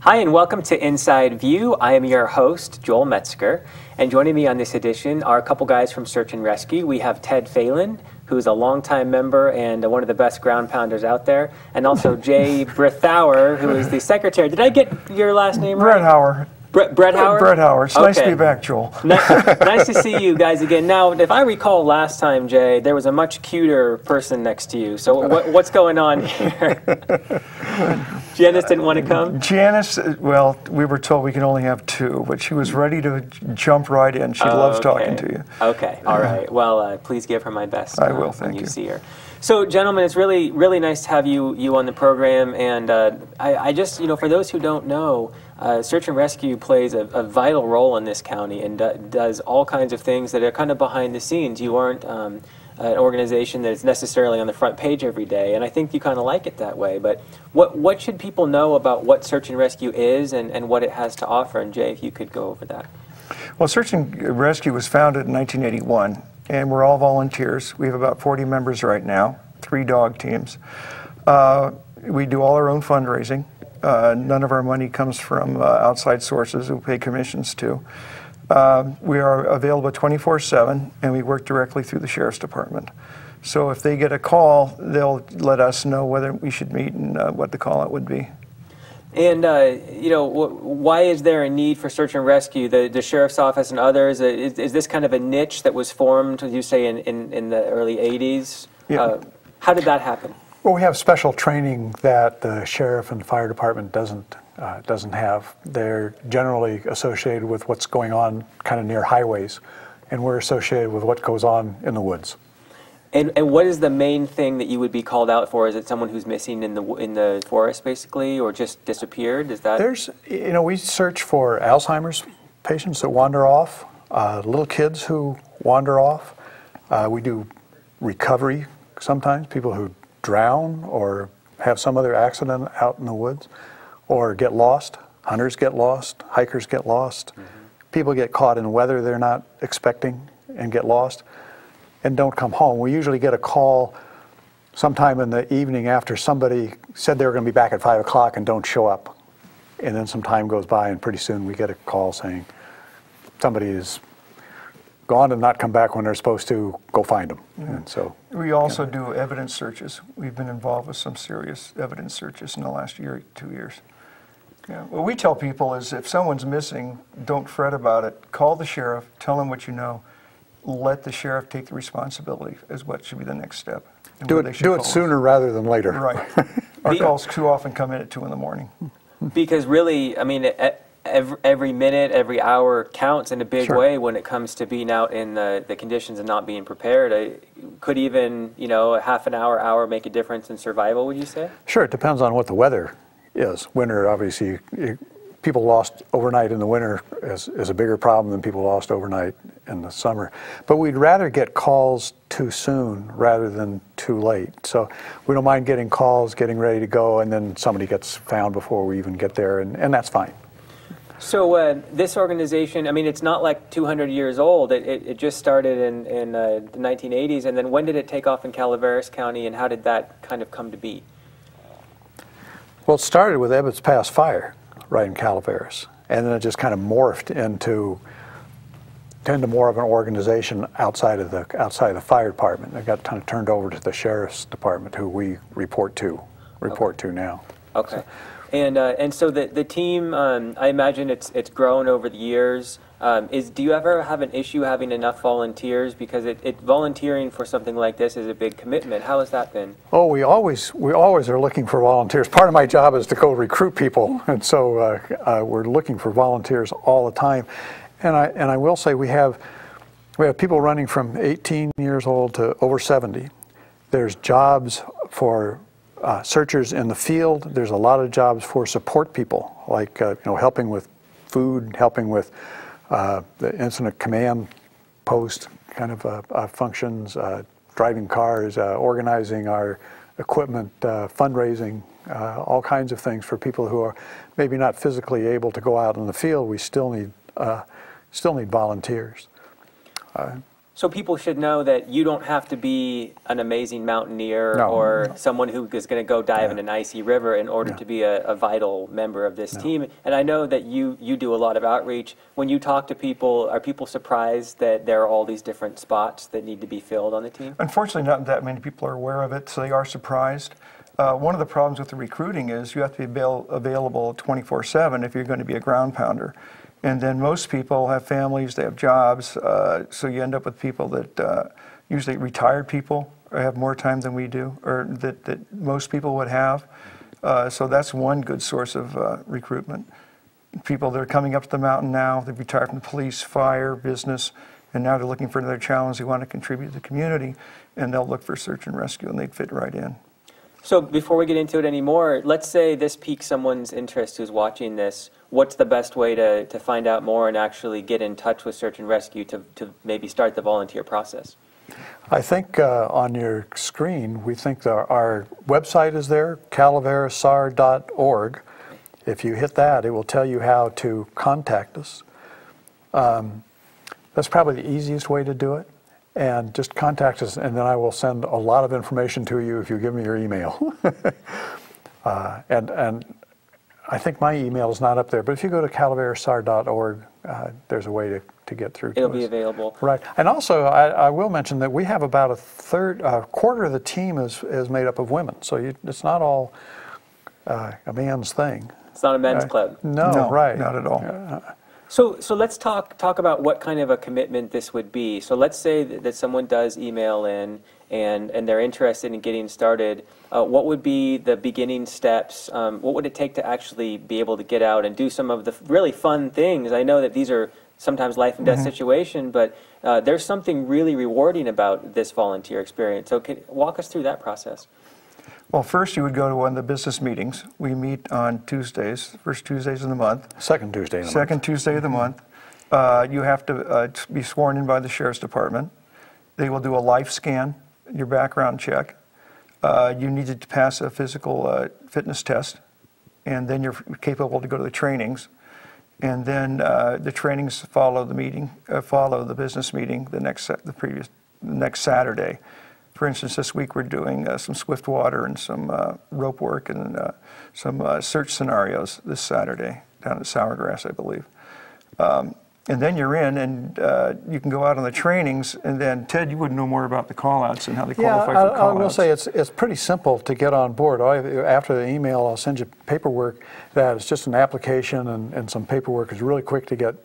Hi, and welcome to Inside View. I am your host, Joel Metzger, and joining me on this edition are a couple guys from Search and Rescue. We have Ted Fahlen, who's a longtime member and one of the best ground pounders out there, and also Jay Brethauer, who is the secretary. Did I get your last name right? Brethauer. Brethauer? Brethauer. It's nice to be back, Joel. Nice to see you guys again. Now, if I recall last time, Jay, there was a much cuter person next to you. So what's going on here? Janice didn't want to come? Janice, well, we were told we can only have two, but she was ready to jump right in. She loves talking to you. Okay, all right. Well, please give her my best I will, thank when you you. see her. So, gentlemen, it's really, really nice to have you on the program. And I just, for those who don't know, Search and Rescue plays a vital role in this county and does all kinds of things that are kind of behind the scenes. You aren't an organization that is necessarily on the front page every day, and I think you kind of like it that way. But what should people know about what Search and Rescue is and what it has to offer? And Jay, if you could go over that. Well, Search and Rescue was founded in 1981, and we're all volunteers. We have about 40 members right now, 3 dog teams. We do all our own fundraising. None of our money comes from outside sources who pay commissions to. We are available 24/7, and we work directly through the Sheriff's Department. So if they get a call, they'll let us know whether we should meet and what the call out would be. And, why is there a need for Search and Rescue? The Sheriff's Office and others, is this kind of a niche that was formed, as you say, in the early 80s? Yeah. How did that happen? Well, we have special training that the sheriff and the fire department doesn't have. They're generally associated with what's going on kind of near highways, and we're associated with what goes on in the woods. And what is the main thing that you would be called out for? Is it someone who's missing in the forest, basically, or just disappeared? Is that? There's, we search for Alzheimer's patients that wander off, little kids who wander off. We do recovery sometimes, people who drown or have some other accident out in the woods or get lost. Hunters get lost, hikers get lost. Mm-hmm. People get caught in weather they're not expecting and get lost and don't come home. We usually get a call sometime in the evening after somebody said they were going to be back at 5 o'clock and don't show up. And then some time goes by and pretty soon we get a call saying somebody is gone and not come back when they're supposed to. Go find them. Yeah. And so we also do evidence searches. We've been involved with some serious evidence searches in the last 2 years. Yeah. What we tell people is if someone's missing, don't fret about it. Call the sheriff, tell them what you know. Let the sheriff take the responsibility as what should be the next step. Do it sooner rather than later. Right. Our calls too often come in at 2 in the morning. Because really, I mean, every minute, every hour counts in a big way when it comes to being out in the conditions and not being prepared. Could even, a half an hour make a difference in survival, would you say? Sure, it depends on what the weather is. Winter, obviously, people lost overnight in the winter is a bigger problem than people lost overnight in the summer. But we'd rather get calls too soon rather than too late. So we don't mind getting calls, getting ready to go, and then somebody gets found before we even get there, and that's fine. So this organization, I mean, it's not like 200 years old. It just started in the 1980s, and then when did it take off in Calaveras County, and how did that kind of come to be? Well, it started with Ebbets Pass Fire right in Calaveras, and then it just kind of morphed into more of an organization outside of the fire department. It got kind of turned over to the sheriff's department, who we report to now. Okay. So, and so the team, I imagine it's grown over the years. Do you ever have an issue having enough volunteers? Because volunteering for something like this is a big commitment. How has that been? Oh, we always are looking for volunteers. Part of my job is to go recruit people, and so we're looking for volunteers all the time. And I will say we have people running from 18 years old to over 70. There's jobs for searchers in the field. There's a lot of jobs for support people, like helping with food, helping with the incident command post kind of functions, driving cars, organizing our equipment, fundraising, all kinds of things for people who are maybe not physically able to go out in the field. We still need volunteers. So people should know that you don't have to be an amazing mountaineer or someone who is going to go dive in an icy river in order to be a vital member of this team. And I know that you do a lot of outreach. When you talk to people, are people surprised that there are all these different spots that need to be filled on the team? Unfortunately, not that many people are aware of it, so they are surprised. One of the problems with the recruiting is you have to be available 24/7 if you're going to be a ground pounder. And then most people have families, they have jobs, so you end up with people that usually retired people have more time than we do, or that most people would have. So that's one good source of recruitment. People that are coming up the mountain now, they've retired from police, fire, business, and now they're looking for another challenge. They want to contribute to the community, and they'll look for search and rescue, and they'd fit right in. So before we get into it anymore, let's say this piques someone's interest who's watching this. What's the best way to find out more and actually get in touch with Search and Rescue to maybe start the volunteer process? I think on your screen, we think our website is there, calaverasar.org. If you hit that, it will tell you how to contact us. That's probably the easiest way to do it. And just contact us, and then I will send a lot of information to you if you give me your email. And I think my email is not up there, but if you go to calaverasar.org, there's a way to get through to us. It'll be available. Right. And also, I will mention that we have about a quarter of the team is made up of women, so it's not all a man's thing. It's not a men's club. No, right. Not at all. So let's talk about what kind of a commitment this would be. So let's say that someone does email in and they're interested in getting started. What would be the beginning steps? What would it take to actually be able to get out and do some of the really fun things? I know that these are sometimes life and death situation, but there's something really rewarding about this volunteer experience. So walk us through that process. Well, first you would go to one of the business meetings. We meet on Tuesdays, first Tuesdays of the month. Second Tuesday of the month. Second Tuesday of the month. You have to be sworn in by the Sheriff's Department. They will do a life scan, your background check. You need to pass a physical fitness test, and then you're capable to go to the trainings. And then the trainings follow the meeting, follow the business meeting the next Saturday. For instance, this week we're doing some swift water and some rope work and some search scenarios this Saturday down at Sourgrass, I believe. And then you're in, and you can go out on the trainings. And then, Ted, you would know more about the call-outs and how they qualify for call-outs. I will say it's pretty simple to get on board. After the email, I'll send you paperwork that is just an application, and some paperwork is really quick to get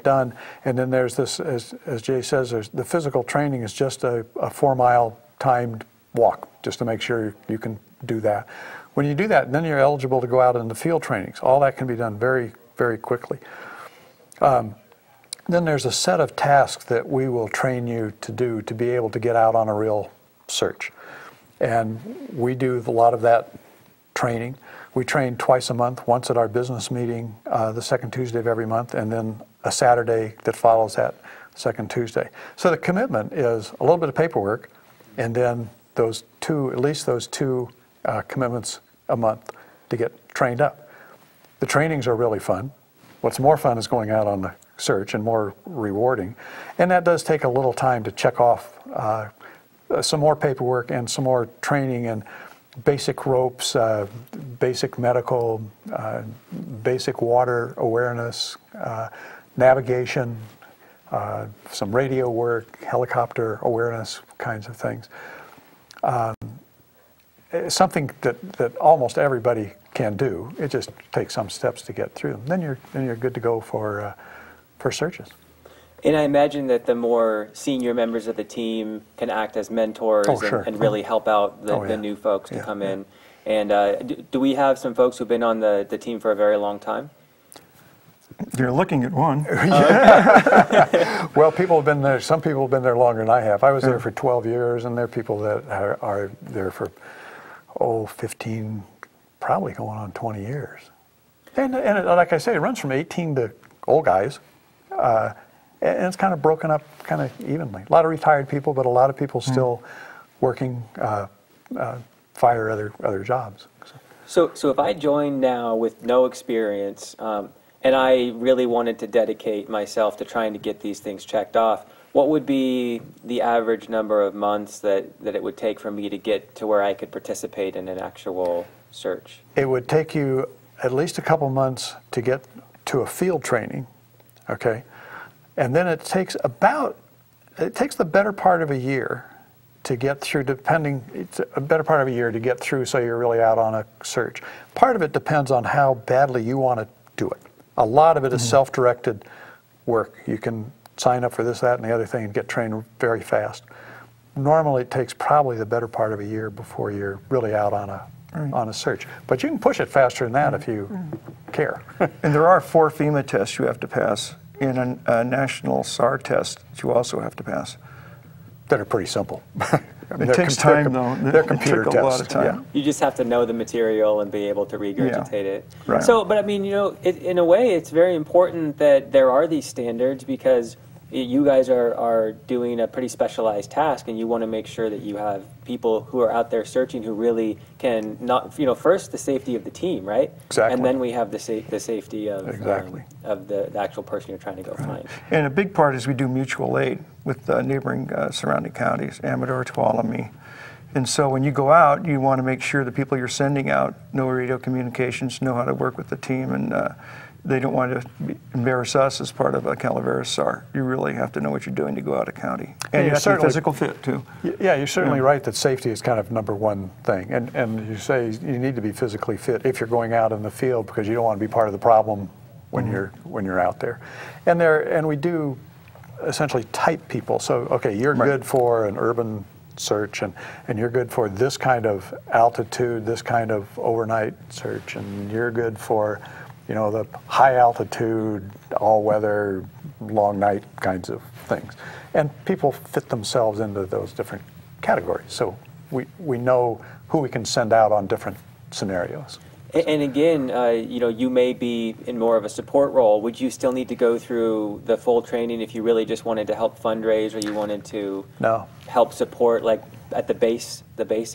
done. And then there's this, as Jay says, the physical training is just a 4-mile timed walk, just to make sure you can do that. When you do that, then you're eligible to go out into field trainings. All that can be done very, very quickly. Then there's a set of tasks that we will train you to do to be able to get out on a real search. And we do a lot of that training. We train twice a month, once at our business meeting the second Tuesday of every month, and then a Saturday that follows that second Tuesday. So the commitment is a little bit of paperwork, and then at least those two commitments a month to get trained up. The trainings are really fun. What's more fun is going out on the search, and more rewarding. And that does take a little time to check off some more paperwork and some more training and basic ropes, basic medical, basic water awareness, navigation, some radio work, helicopter awareness kinds of things. It's something that almost everybody can do. It just takes some steps to get through them. Then you're good to go for searches. And I imagine that the more senior members of the team can act as mentors and really help out the new folks to come in. And do we have some folks who've been on the team for a very long time? You're looking at one. Well, people have been there. Some people have been there longer than I have. I was there for 12 years, and there are people that are there for 15, probably going on 20 years. And like I say, it runs from 18 to old guys. And it's kind of broken up kind of evenly. A lot of retired people, but a lot of people still working fire other jobs. So if I join now with no experience, and I really wanted to dedicate myself to trying to get these things checked off, what would be the average number of months that it would take for me to get to where I could participate in an actual search? It would take you at least a couple months to get to a field training, okay? And then it takes the better part of a year to get through, it's a better part of a year to get through so you're really out on a search. Part of it depends on how badly you want to do it. A lot of it is self-directed work. You can sign up for this, that, and the other thing and get trained very fast. Normally it takes probably the better part of a year before you're really out on a search. But you can push it faster than that if you care. And there are 4 FEMA tests you have to pass, and a national SAR test that you also have to pass. That are pretty simple. It takes time, though. They're computer tests. A lot of time. Yeah. You just have to know the material and be able to regurgitate it. Right. So, but I mean, you know, in a way, it's very important that there are these standards, because you guys are doing a pretty specialized task, and you want to make sure that you have people who are out there searching who really can not, you know, first the safety of the team, right? Exactly. And then we have the safety of Exactly. Of the actual person you're trying to go find. And a big part is we do mutual aid with neighboring surrounding counties, Amador, Tuolumne. And so when you go out, you want to make sure the people you're sending out know radio communications, know how to work with the team, and they don't want to embarrass us as part of a Calaveras SAR. You really have to know what you're doing to go out of county. And you have to be physical fit, too. Yeah, you're certainly right that safety is kind of #1 thing. And you say you need to be physically fit if you're going out in the field, because you don't want to be part of the problem when you're out there. And we do essentially type people. So, okay, you're good for an urban search, and you're good for this kind of altitude, this kind of overnight search, and you're good for, you know, the high altitude, all weather, long night kinds of things. And people fit themselves into those different categories. So we know who we can send out on different scenarios. And again, you know, you may be in more of a support role. Would you still need to go through the full training if you really just wanted to help fundraise, or you wanted to help support, like at the base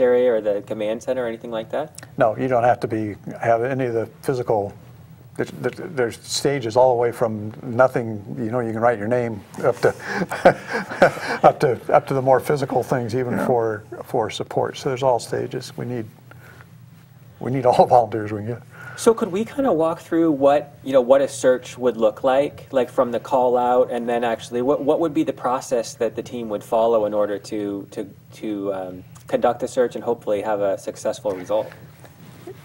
area or the command center or anything like that? No, you don't have to have any of the physical. There's stages all the way from nothing, you know, you can write your name up to up to the more physical things, even for support. So there's all stages. We need all the volunteers we can get. So could we kind of walk through what a search would look like from the call out, and then actually what would be the process that the team would follow in order to conduct a search and hopefully have a successful result?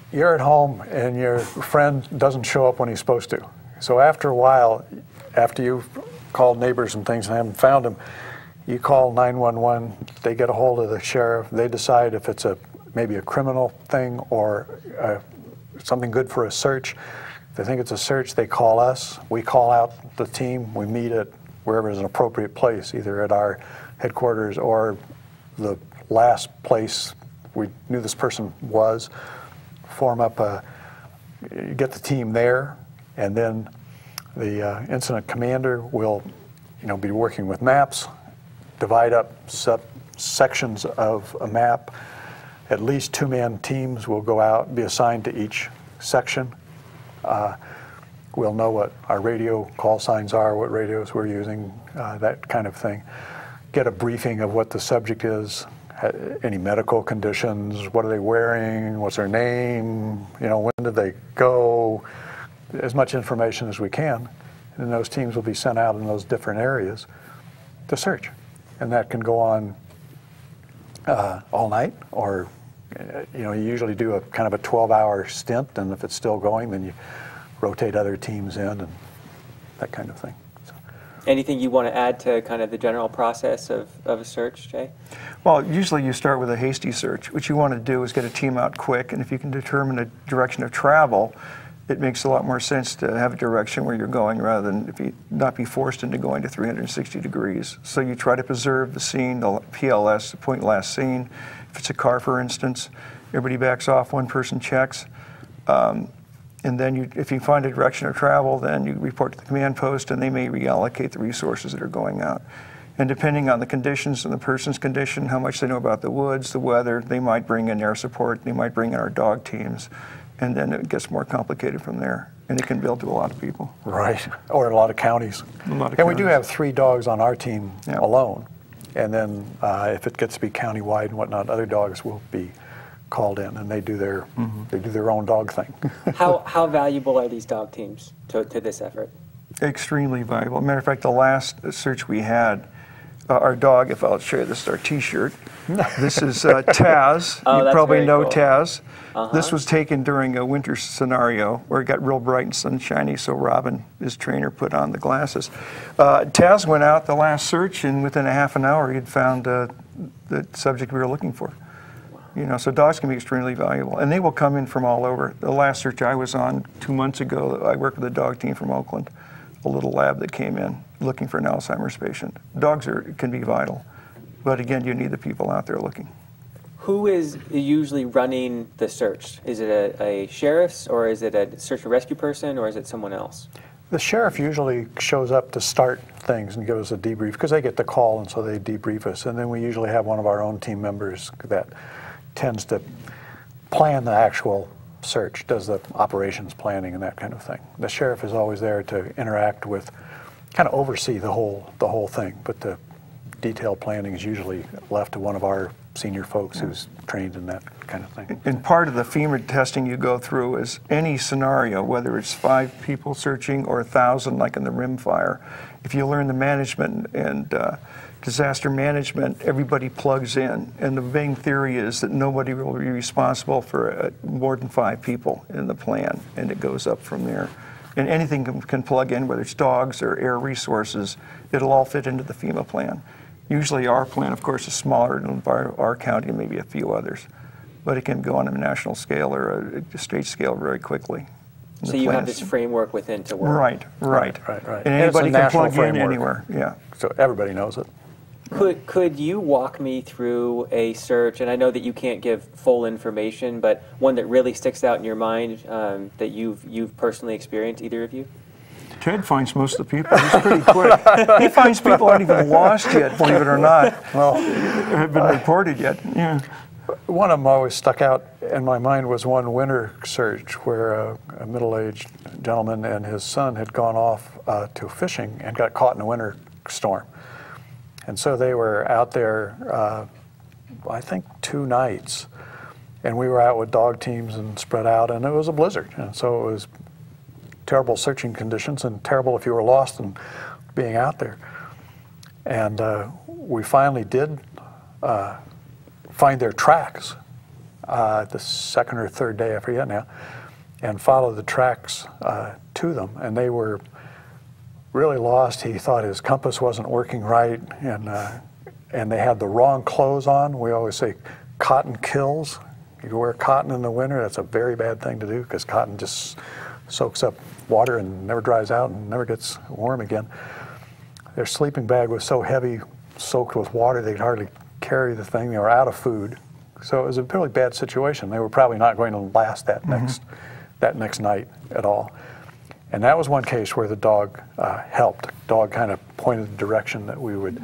You're at home and your friend doesn't show up when he's supposed to. So after a while, after you've called neighbors and things and haven't found him, you call 911, they get a hold of the sheriff, they decide if it's maybe a criminal thing or something good for a search. If they think it's a search, they call us, we call out the team, we meet at wherever is an appropriate place, either at our headquarters or the last place we knew this person was. Form up get the team there, and then the incident commander will, be working with maps, divide up sections of a map. At least 2-man teams will go out, be assigned to each section. We'll know what our radio call signs are, what radios we're using, that kind of thing. Get a briefing of what the subject is, any medical conditions, what are they wearing, what's their name, when did they go, as much information as we can. And then those teams will be sent out in those different areas to search. And that can go on all night, or you usually do a kind of a 12-hour stint, and if it's still going, then you rotate other teams in and that kind of thing. So. Anything you want to add to kind of the general process of a search, Jay? Well, usually you start with a hasty search. What you want to do is get a team out quick, and if you can determine a direction of travel, it makes a lot more sense to have a direction where you're going rather than not be forced into going to 360 degrees. So you try to preserve the scene, the PLS, the point last seen. If it's a car, for instance, everybody backs off, one person checks. And then if you find a direction of travel, then you report to the command post, and they may reallocate the resources that are going out. And depending on the conditions and the person's condition, how much they know about the woods, the weather, they might bring in air support, they might bring in our dog teams. And then it gets more complicated from there. and it can bill to a lot of people. Right, or a lot of counties. A lot of and we do counties. have 3 dogs on our team Yeah. alone. And then if it gets to be countywide and whatnot, other dogs will be called in, and they do their own dog thing. How valuable are these dog teams to this effort? Extremely valuable. Matter of fact, the last search we had, our dog, if I'll show you, this is our T-shirt. This is Taz. Oh, You that's probably very know cool. Taz. Uh-huh. This was taken during a winter scenario where it got real bright and sunshiny, so Robin, his trainer, put on the glasses. Taz went out the last search, and within a half an hour, he had found the subject we were looking for. You know, so dogs can be extremely valuable, and they will come in from all over. The last search I was on 2 months ago, I worked with a dog team from Oakland, a little lab that came in looking for an Alzheimer's patient. Dogs can be vital, but again, you need the people out there looking. Who is usually running the search? Is it a sheriff's, or is it a search and rescue person, or is it someone else? The sheriff usually shows up to start things and give us a debrief, because they get the call, and so they debrief us. And then we usually have one of our own team members that tends to plan the actual search, does the operations planning and that kind of thing. The sheriff is always there to interact with, kind of oversee the whole thing, but the detailed planning is usually left to one of our senior folks who's trained in that kind of thing. And part of the FEMA testing you go through is any scenario, whether it's 5 people searching or 1,000 like in the Rim fire, if you learn the management and disaster management, everybody plugs in. And the main theory is that nobody will be responsible for more than 5 people in the plan, and it goes up from there. And anything can plug in, whether it's dogs or air resources, it'll all fit into the FEMA plan. Usually our plan, of course, is smaller than our county and maybe a few others, but it can go on a national scale or a state scale very quickly. So you have this framework within to work. Right. Right. And anybody can plug in anywhere. Yeah. So everybody knows it. Could you walk me through a search, and I know that you can't give full information, but one that really sticks out in your mind that you've personally experienced, either of you? Ted finds most of the people. He's pretty quick. He finds people aren't even lost yet, believe it or not. Well, have been reported yet. Yeah. One of them always stuck out in my mind was one winter search where a middle-aged gentleman and his son had gone off to fishing and got caught in a winter storm. And so they were out there, I think 2 nights, and we were out with dog teams and spread out, and it was a blizzard. And so it was terrible searching conditions and terrible if you were lost and being out there. And we finally did find their tracks the 2nd or 3rd day, I forget now, and followed the tracks to them. And they were really lost. He thought his compass wasn't working right, and they had the wrong clothes on. We always say cotton kills. You wear cotton in the winter, that's a very bad thing to do, because cotton just soaks up water and never dries out and never gets warm again. Their sleeping bag was so heavy, soaked with water, they could hardly carry the thing. They were out of food. So it was a really bad situation. They were probably not going to last that next night at all. And that was one case where the dog helped. The dog kind of pointed the direction that we would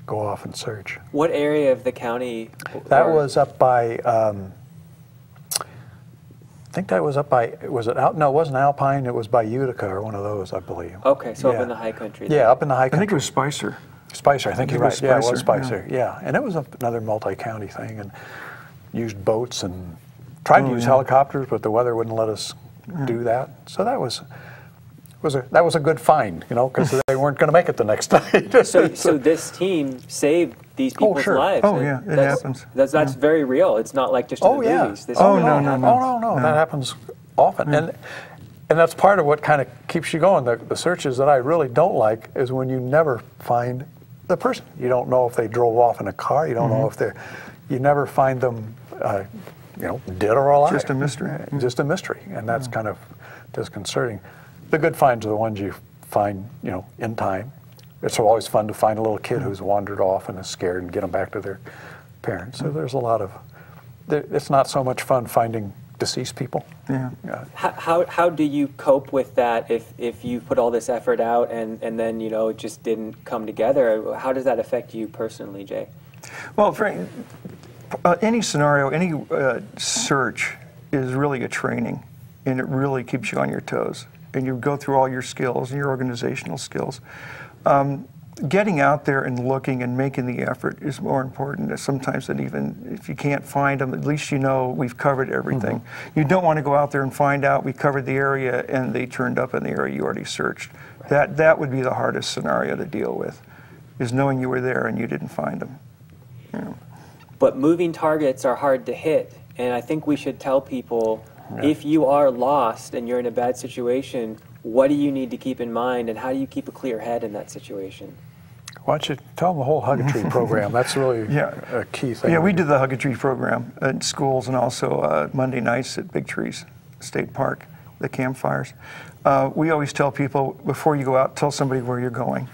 go off and search. What area of the county? That was up by, I think that was up by, was it out? No, it wasn't Alpine, it was by Utica or one of those, I believe. Okay, so up in the high country. Yeah, up in the high country. I think it was Spicer. Spicer, I think you're right. Yeah, it was Spicer, yeah. yeah. And it was another multi-county thing, and used boats and tried to use helicopters, but the weather wouldn't let us do that. So that was a good find, you know, because they weren't going to make it the next night. So this team saved these people's lives. Oh, yeah, it happens. That's very real. It's not like just in the movies. This No, that happens often. And that's part of what kind of keeps you going. The searches that I really don't like is when you never find the person. You don't know if they drove off in a car. You don't know if you never find them, you know, dead or alive. Just a mystery. Just a mystery, and that's kind of disconcerting. The good finds are the ones you find, you know, in time. It's always fun to find a little kid who's wandered off and is scared and get them back to their parents. So there's a lot of, it's not so much fun finding deceased people. Yeah. How do you cope with that if you put all this effort out and then, you know, it just didn't come together? How does that affect you personally, Jay? Well, Frank, any scenario, any search is really a training, and it really keeps you on your toes. and you go through all your skills and your organizational skills. Getting out there and looking and making the effort is more important sometimes than even if you can't find them, at least you know we've covered everything. You don't want to go out there and find out we covered the area and they turned up in the area you already searched. That would be the hardest scenario to deal with, is knowing you were there and you didn't find them. Yeah. But moving targets are hard to hit, and I think we should tell people, if you are lost and you're in a bad situation, what do you need to keep in mind, and how do you keep a clear head in that situation? Why don't you tell them the whole Hug a Tree program? That's really a key thing. Yeah, we did the Hug a Tree program at schools and also Monday nights at Big Trees State Park, the campfires. We always tell people, before you go out, tell somebody where you're going.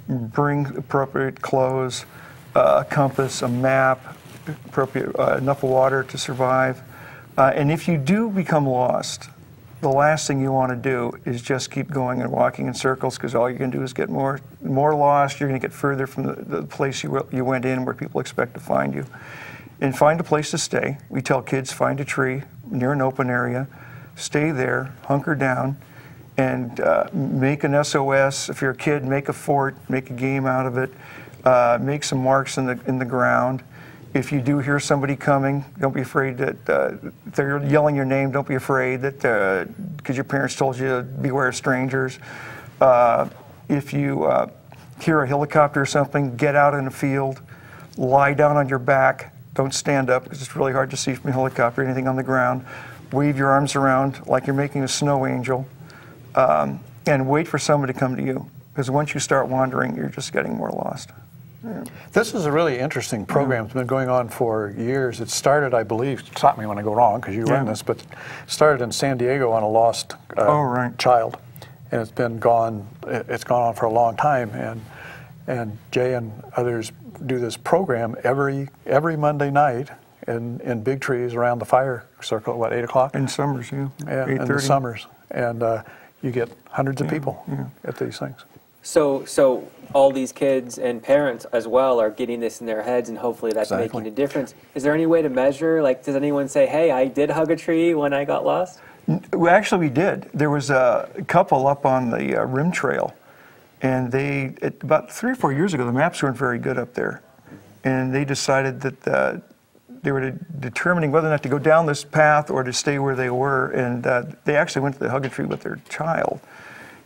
Bring appropriate clothes, a compass, a map, appropriate enough water to survive. And if you do become lost, the last thing you want to do is just keep going and walking in circles, because all you're going to do is get more lost. You're going to get further from the place you went in, where people expect to find you. And find a place to stay. We tell kids, find a tree near an open area, stay there, hunker down, and make an SOS. If you're a kid, make a fort, make a game out of it, make some marks in the ground. If you do hear somebody coming, don't be afraid that if they're yelling your name, don't be afraid that because your parents told you to beware of strangers. If you hear a helicopter or something, get out in the field, lie down on your back, don't stand up because it's really hard to see from a helicopter, anything on the ground. Wave your arms around like you're making a snow angel, and wait for somebody to come to you, because once you start wandering, you're just getting more lost. Yeah. This is a really interesting program. It's been going on for years. It started, I believe, stop me when I go wrong, because you run this, but it started in San Diego on a lost child, and it's gone on for a long time. And Jay and others do this program every Monday night in Big Trees around the fire circle at what, 8 o'clock? In summers, in the summers, and you get hundreds of people at these things. So all these kids and parents as well are getting this in their heads, and hopefully that's making a difference. Is there any way to measure? Like, does anyone say, hey, I did hug a tree when I got lost? Well, actually, we did. There was a couple up on the Rim Trail, and about 3 or 4 years ago, the maps weren't very good up there, and they decided that they were determining whether or not to go down this path or to stay where they were, and they actually went to the Hug a Tree with their child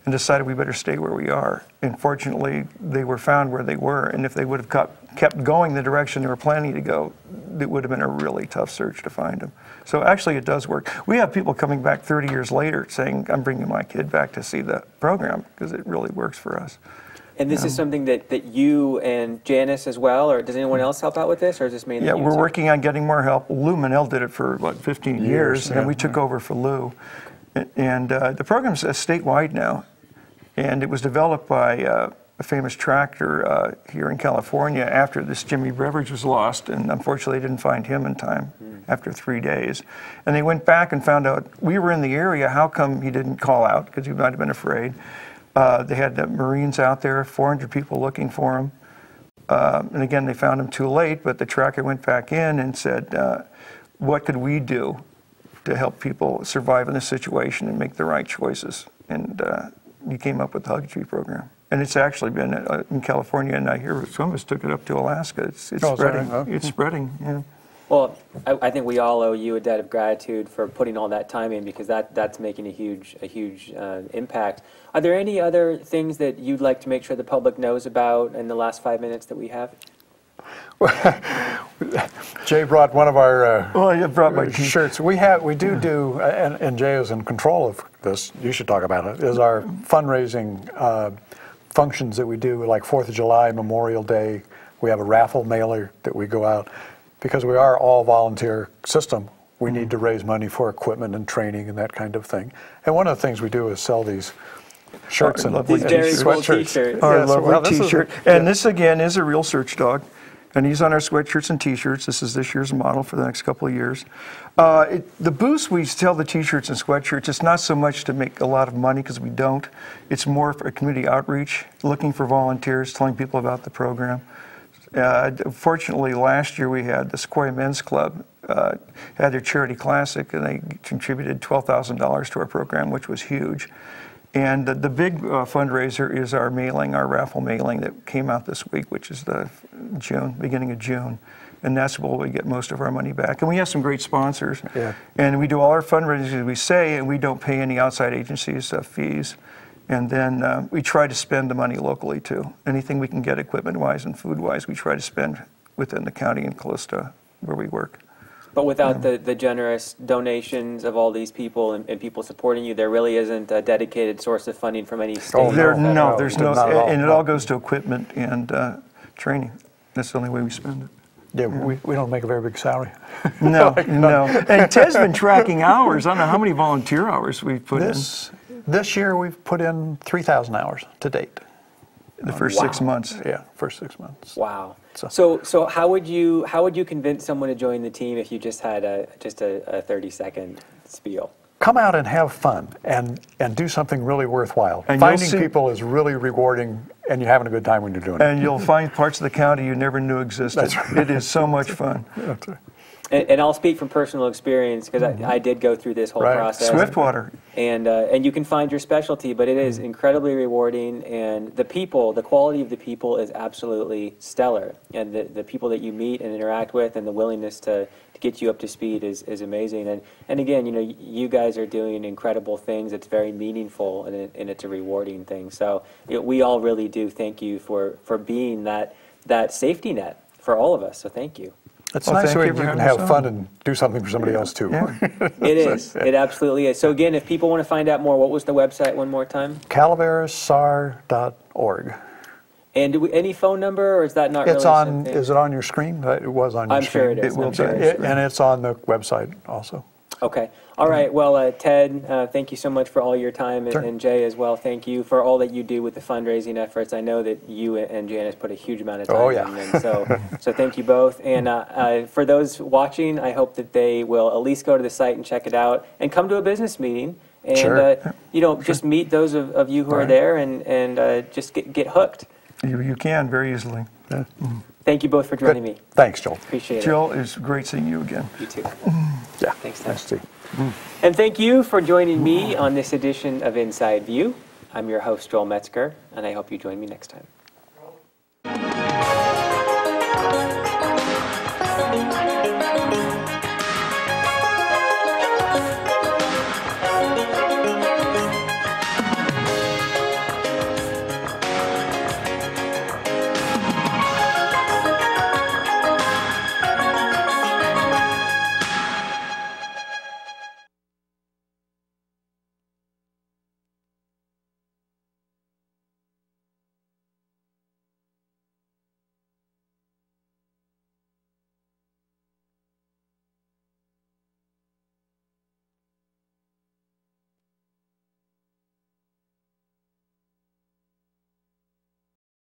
and decided we better stay where we are. And fortunately, they were found where they were, and if they would have kept going the direction they were planning to go, it would have been a really tough search to find them. So actually, it does work. We have people coming back 30 years later saying, I'm bringing my kid back to see the program, because it really works for us. And this is something that you and Janice as well, or does anyone else help out with this, or is this mainly you? We're working on getting more help. Lou Manel did it for, 15 years, and we took over for Lou. And the program's statewide now. And it was developed by a famous tractor here in California after this Jimmy Beveridge was lost, and unfortunately they didn't find him in time after 3 days. And they went back and found out we were in the area. How come he didn't call out? Because he might have been afraid. They had the Marines out there, 400 people looking for him. And again, they found him too late, but the tracker went back in and said, what could we do to help people survive in this situation and make the right choices? And he came up with the Hug a Tree program. And it's actually been in California, and I hear some of us took it up to Alaska. It's spreading. It's spreading, yeah. Well, I think we all owe you a debt of gratitude for putting all that time in, because that's making a huge impact. Are there any other things that you'd like to make sure the public knows about in the last 5 minutes that we have? Jay brought one of our I brought my shirts. We do, and Jay is in control of this. You should talk about it. Is our fundraising functions that we do, like 4th of July, Memorial Day. We have a raffle mailer that we go out, because we are all volunteer system. We need to raise money for equipment and training and that kind of thing. And one of the things we do is sell these shirts and sweatshirts. Our lovely T-shirt. And this again is a real search dog. And he's on our sweatshirts and T-shirts. This is this year's model for the next couple of years. The boost we sell the T-shirts and sweatshirts, it's not so much to make a lot of money, because we don't. It's more for community outreach, looking for volunteers, telling people about the program. Fortunately, last year we had the Sequoia Men's Club had their charity classic, and they contributed $12,000 to our program, which was huge. And the big fundraiser is our mailing, our raffle mailing that came out this week, which is the beginning of June. And that's where we get most of our money back. And we have some great sponsors. Yeah. And we do all our fundraising, as we say, and we don't pay any outside agencies fees. And then we try to spend the money locally, too. Anything we can get equipment-wise and food-wise, we try to spend within the county and close to where we work. But without the generous donations of all these people and people supporting you, there really isn't a dedicated source of funding from any state. Oh, no. There's no, and it all goes to equipment and training. That's the only way we spend it. Yeah, we don't make a very big salary. No, no. And Ted's been tracking hours. I don't know how many volunteer hours we've put in. This year we've put in 3,000 hours to date. The first 6 months. Yeah, first 6 months. Wow. So how would you convince someone to join the team if you just had a 30-second spiel? Come out and have fun and do something really worthwhile. And finding people is really rewarding, and you're having a good time when you're doing it. And you'll find parts of the county you never knew existed. That's right. It is so much fun. That's right. And I'll speak from personal experience because I did go through this whole process. Swiftwater. And you can find your specialty, but it is incredibly rewarding. And the quality of the people is absolutely stellar. And the people that you meet and interact with, and the willingness to get you up to speed is amazing. And again, you guys are doing incredible things. It's very meaningful and it's a rewarding thing. So we all really do thank you for being that safety net for all of us. So thank you. It's nice when you can have us fun and do something for somebody else too. Yeah. It is. It absolutely is. So again, if people want to find out more, what was the website one more time? Calaveras-SAR.org. And any phone number, or is that not It's really on. something? Is it on your screen? It was on your I'm screen. sure it is. It will I'm sure be. it is. And it's on the website also. Okay. All right. Well, Ted, thank you so much for all your time, Sure. and Jay as well. Thank you for all that you do with the fundraising efforts. I know that you and Janice put a huge amount of time Oh, yeah. in, and so thank you both. And for those watching, I hope that they will at least go to the site and check it out, and come to a business meeting, and Sure. just meet those of you who are Right. there, and just get hooked. You can very easily. Yeah. Thank you both for joining me. Thanks, Joel. Appreciate it. Jill, it's great seeing you again. You too. Yeah. Thanks, Ted. Nice to see you. And thank you for joining me on this edition of Inside View. I'm your host, Joel Metzger, and I hope you join me next time.